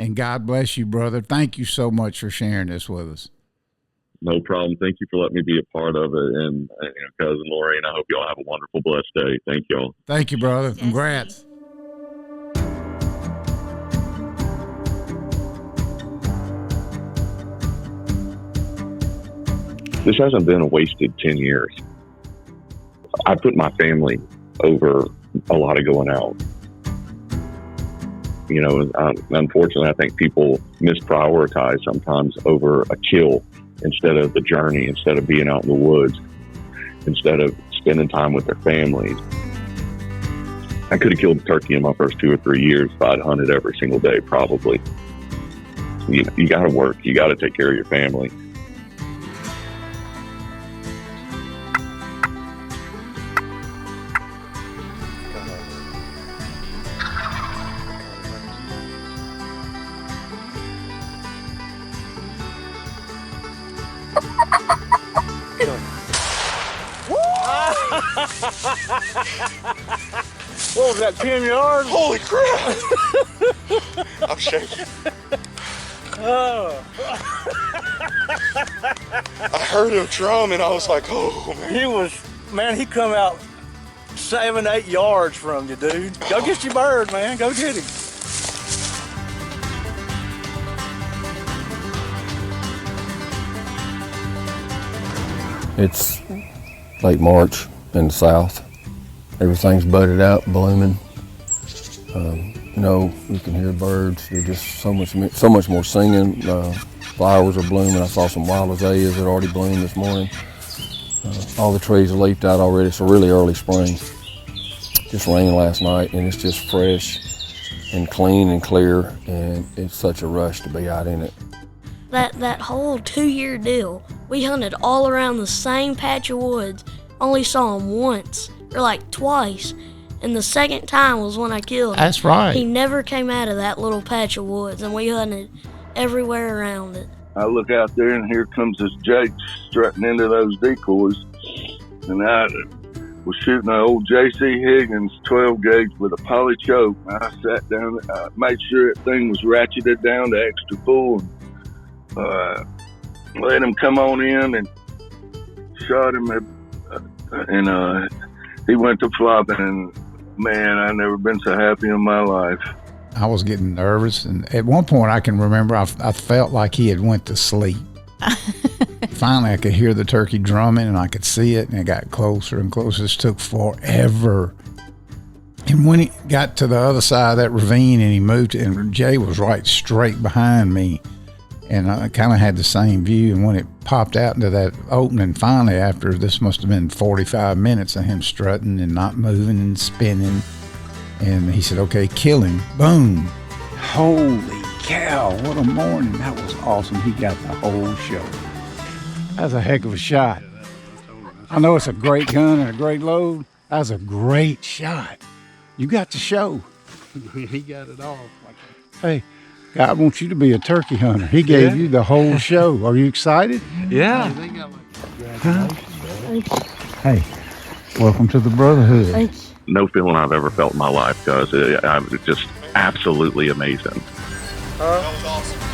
And God bless you, brother. Thank you so much for sharing this with us. No problem. Thank you for letting me be a part of it. And Cousin Lorraine, I hope y'all have a wonderful, blessed day. Thank y'all. Thank you, brother. Congrats. This hasn't been a wasted 10 years. I put my family over a lot of going out. Unfortunately, I think people misprioritize sometimes over a kill instead of the journey, instead of being out in the woods, instead of spending time with their families. I could have killed a turkey in my first 2 or 3 years if I'd hunted every single day, probably. You got to work. You got to take care of your family. What was that, 10 yards? Holy crap! I'm shaking. Oh. I heard him drum and I was like, oh man. He come out 7, 8 yards from you, dude. Go get your bird, man. Go get him. It's late March in the south. Everything's budded out, blooming. You can hear birds. There's just so much more singing. Flowers are blooming. I saw some wild azaleas that already bloomed this morning. All the trees are leafed out already. It's a really early spring. Just rained last night, and it's just fresh and clean and clear, and it's such a rush to be out in it. That whole 2-year deal, we hunted all around the same patch of woods, only saw him once, or like twice, and the second time was when I killed him. That's right. He never came out of that little patch of woods, and we hunted everywhere around it. I look out there, and here comes this Jake strutting into those decoys, and I was shooting an old J.C. Higgins 12 gauge with a poly choke. I sat down, made sure that thing was ratcheted down to extra full, and let him come on in and shot him, and he went to flopping, and man, I've never been so happy in my life. I was getting nervous, and at one point I can remember I felt like he had went to sleep. Finally, I could hear the turkey drumming, and I could see it, and it got closer and closer. This took forever. And when he got to the other side of that ravine and he moved, and Jay was right straight behind me, and I kind of had the same view. And when it popped out into that opening, finally, after this must have been 45 minutes of him strutting and not moving and spinning, and he said, okay, kill him. Boom. Holy cow, what a morning. That was awesome. He got the whole show. That was a heck of a shot. I know it's a great gun and a great load. That was a great shot. You got the show. He got it all. Hey, God wants you to be a turkey hunter. He gave you the whole show. Are you excited? Yeah. Huh? Hey, welcome to the brotherhood. No feeling I've ever felt in my life, guys. It was just absolutely amazing. That was awesome.